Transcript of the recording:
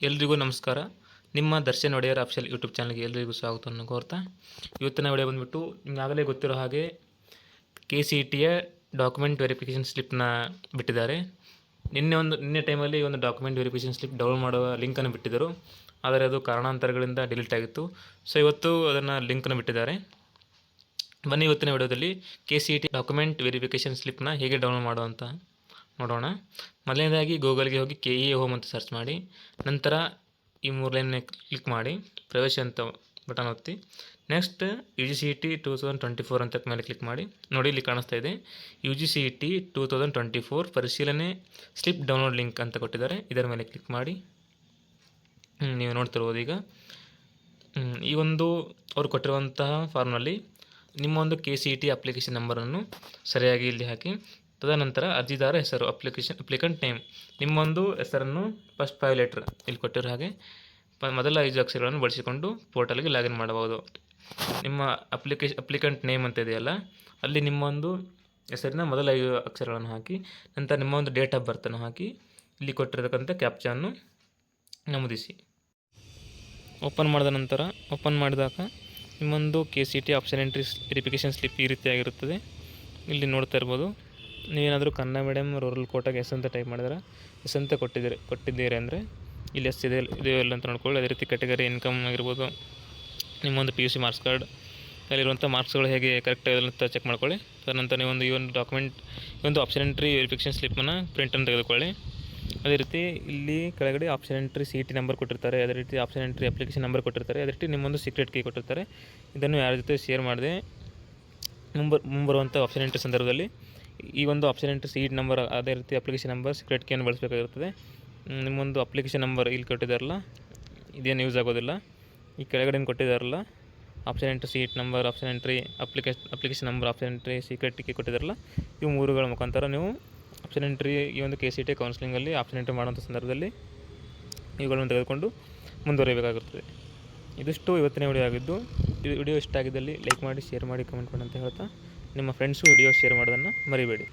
ಎಲ್ರಿಗೂ ನಮಸ್ಕಾರ. ನಿಮ್ಮ ದರ್ಶನ್ ಒಡೆಯರ್ ಅಫಿಷಿಯಲ್ ಯೂಟ್ಯೂಬ್ ಚಾನಲ್ಗೆ ಎಲ್ರಿಗೂ ಸ್ವಾಗತವನ್ನು ಕೋರ್ತಾ, ಇವತ್ತಿನ ವಿಡಿಯೋ ಬಂದುಬಿಟ್ಟು ನಿಮಗಾಗಲೇ ಗೊತ್ತಿರೋ ಹಾಗೆ KCETಯ ಡಾಕ್ಯುಮೆಂಟ್ ವೆರಿಫಿಕೇಷನ್ ಸ್ಲಿಪ್ನ ಬಿಟ್ಟಿದ್ದಾರೆ. ನಿನ್ನೆ ಟೈಮಲ್ಲಿ ಒಂದು ಡಾಕ್ಯುಮೆಂಟ್ ವೆರಿಫಿಕೇಷನ್ ಸ್ಲಿಪ್ ಡೌನ್ಲೋಡ್ ಮಾಡುವ ಲಿಂಕನ್ನು ಬಿಟ್ಟಿದ್ದರು, ಆದರೆ ಅದು ಕಾರಣಾಂತರಗಳಿಂದ ಡಿಲೀಟ್ ಆಗಿತ್ತು. ಸೊ ಇವತ್ತು ಅದನ್ನು ಲಿಂಕನ್ನು ಬಿಟ್ಟಿದ್ದಾರೆ. ಬನ್ನಿ ಇವತ್ತಿನ ವಿಡಿಯೋದಲ್ಲಿ KCET ಡಾಕ್ಯುಮೆಂಟ್ ವೆರಿಫಿಕೇಷನ್ ಸ್ಲಿಪ್ನ ಹೇಗೆ ಡೌನ್ಲೋಡ್ ಮಾಡುವಂತ ನೋಡೋಣ. ಮೊದಲನೇದಾಗಿ ಗೂಗಲ್ಗೆ ಹೋಗಿ KE ಹೋಮ್ ಅಂತ ಸರ್ಚ್ ಮಾಡಿ, ನಂತರ ಈ 3 ಲೈನ್ ಕ್ಲಿಕ್ ಮಾಡಿ ಪ್ರವೇಶ ಅಂತ ಬಟನ್ ಒತ್ತಿ, ನೆಕ್ಸ್ಟ್ UGCET 2024 ಅಂತ ಮೇಲೆ ಕ್ಲಿಕ್ ಮಾಡಿ. ನೋಡಿ ಇಲ್ಲಿ ಕಾಣಿಸ್ತಾ ಇದೆ UGCET 2024 ಪರಿಶೀಲನೆ ಸ್ಲಿಪ್ ಡೌನ್ಲೋಡ್ ಲಿಂಕ್ ಅಂತ ಕೊಟ್ಟಿದ್ದಾರೆ. ಇದರ ಮೇಲೆ ಕ್ಲಿಕ್ ಮಾಡಿ. ನೀವು ನೋಡ್ತಿರ್ಬೋದು ಈಗ ಈ ಒಂದು ಅವರು ಕೊಟ್ಟಿರುವಂತಹ ಫಾರ್ಮ್ನಲ್ಲಿ ನಿಮ್ಮ ಒಂದು KCET ಅಪ್ಲಿಕೇಶನ್ ನಂಬರನ್ನು ಸರಿಯಾಗಿ ಇಲ್ಲಿ ಹಾಕಿ, ತದನಂತರ ಅರ್ಜಿದಾರ ಹೆಸರು ಅಪ್ಲಿಕೆಂಟ್ ನೇಮ್, ನಿಮ್ಮೊಂದು ಹೆಸರನ್ನು ಫಸ್ಟ್ 5 ಲೆಟರ್ ಇಲ್ಲಿ ಕೊಟ್ಟಿರೋ ಹಾಗೆ ಮೊದಲ 5 ಅಕ್ಷರಗಳನ್ನು ಬಳಸಿಕೊಂಡು ಪೋರ್ಟಲ್ಗೆ ಲಾಗಿನ್ ಮಾಡಬಹುದು. ನಿಮ್ಮ ಅಪ್ಲಿಕೆಂಟ್ ನೇಮ್ ಅಂತ ಇದೆಯಲ್ಲ, ಅಲ್ಲಿ ನಿಮ್ಮೊಂದು ಹೆಸರಿನ ಮೊದಲ 5 ಅಕ್ಷರಗಳನ್ನು ಹಾಕಿ, ನಂತರ ನಿಮ್ಮ ಒಂದು ಡೇಟ್ ಆಫ್ ಬರ್ತನ್ನು ಹಾಕಿ, ಇಲ್ಲಿ ಕೊಟ್ಟಿರತಕ್ಕಂಥ ಕ್ಯಾಪ್ಚಾನ್ನು ನಮೂದಿಸಿ. ಓಪನ್ ಮಾಡಿದ ನಂತರ ಮಾಡಿದಾಗ ನಿಮ್ಮೊಂದು KCET option entry verification slip ಈ ರೀತಿಯಾಗಿರುತ್ತದೆ. ಇಲ್ಲಿ ನೋಡ್ತಾ ಇರ್ಬೋದು. ನೀವೇನಾದರೂ ಕನ್ನಡ ಮೀಡಿಯಮ್ ರೂರಲ್ ಕೋಟಾಗೆ ಎಸ್ ಅಂತ ಟೈಪ್ ಮಾಡಿದ್ರೆ ಎಸ್ ಅಂತ ಕೊಟ್ಟಿದ್ದೀರಿ ಅಂದರೆ ಇಲ್ಲಿ ಎಸ್ ಇದೆಯೋ ಇಲ್ಲ ಅಂತ ನೋಡ್ಕೊಳ್ಳಿ. ಅದೇ ರೀತಿ ಕ್ಯಾಟಗರಿ ಇನ್ಕಮ್ ಆಗಿರ್ಬೋದು, ನಿಮ್ಮೊಂದು PUC ಮಾರ್ಕ್ಸ್ ಕಾರ್ಡ್ ಅಲ್ಲಿರುವಂಥ ಮಾರ್ಕ್ಸ್ಗಳು ಹೇಗೆ ಕರೆಕ್ಟ್ ಆಗಿಲ್ಲ ಅಂತ ಚೆಕ್ ಮಾಡ್ಕೊಳ್ಳಿ. ತದನಂತರ ನೀವೊಂದು ಈ ಒಂದು ಆಪ್ಷನ್ ಎಂಟ್ರಿ ವೆರಿಫಿಕೇಷನ್ ಸ್ಲಿಪ್ಪನ್ನು ಪ್ರಿಂಟನ್ನು ತೆಗೆದುಕೊಳ್ಳಿ. ಅದೇ ರೀತಿ ಇಲ್ಲಿ ಕೆಳಗಡೆ ಆಪ್ಷನ್ ಎಂಟ್ರಿ CET ನಂಬರ್ ಕೊಟ್ಟಿರ್ತಾರೆ, ಅದೇ ರೀತಿ ಆಪ್ಷನ್ ಎಂಟ್ರಿ ಅಪ್ಲಿಕೇಶನ್ ನಂಬರ್ ಕೊಟ್ಟಿರ್ತಾರೆ, ಅದೇ ರೀತಿ ನಿಮ್ಮೊಂದು ಸೀಕ್ರೆಟ್ ಕೀ ಕೊಟ್ಟಿರ್ತಾರೆ. ಇದನ್ನು ಯಾರ ಜೊತೆ ಶೇರ್ ಮಾಡದೆ ಮುಂಬರುವಂಥ ಆಪ್ಷನ್ ಎಂಟ್ರಿ ಸಂದರ್ಭದಲ್ಲಿ ಈ ಒಂದು ಆಪ್ಷನ್ ಎಂಟ್ರಿ CET ನಂಬರ್, ಅದೇ ರೀತಿ ಅಪ್ಲಿಕೇಶನ್ ನಂಬರ್, ಸೀಕ್ರೆಟ್ ಕೀಯನ್ನು ಬಳಸಬೇಕಾಗಿರುತ್ತದೆ. ನಿಮ್ಮೊಂದು ಅಪ್ಲಿಕೇಶನ್ ನಂಬರ್ ಇಲ್ಲಿ ಕೊಟ್ಟಿದ್ದಾರಲ್ಲ, ಇದೇನು ಯೂಸ್ ಆಗೋದಿಲ್ಲ. ಈ ಕೆಳಗಡೆ ಕೊಟ್ಟಿದ್ದಾರಲ್ಲ option entry CET number, option entry application number, option entry secret key ಕೊಟ್ಟಿದ್ದಾರಲ್ಲ, ಇವು 3ಗಳ ಮುಖಾಂತರ ನೀವು ಆಪ್ಷನ್ ಎಂಟ್ರಿ ಈ ಒಂದು KCET ಕೌನ್ಸಿಲಿಂಗಲ್ಲಿ ಆಪ್ಷನ್ ಎಂಟ್ರಿ ಮಾಡುವಂಥ ಸಂದರ್ಭದಲ್ಲಿ ಇವುಗಳನ್ನು ತೆಗೆದುಕೊಂಡು ಮುಂದುವರಿಯಬೇಕಾಗಿರುತ್ತದೆ. ಇದಿಷ್ಟು ಇವತ್ತಿನ ವಿಡಿಯೋ ಆಗಿದ್ದು, ಈ ವಿಡಿಯೋ ಇಷ್ಟ ಆಗಿದ್ದಲ್ಲಿ ಲೈಕ್ ಮಾಡಿ, ಶೇರ್ ಮಾಡಿ, ಕಮೆಂಟ್ ಮಾಡಿ ಅಂತ ಹೇಳ್ತಾ, ನಿಮ್ಮ ಫ್ರೆಂಡ್ಸು ವಿಡಿಯೋ ಶೇರ್ ಮಾಡೋದನ್ನು ಮರಿಬೇಡಿ.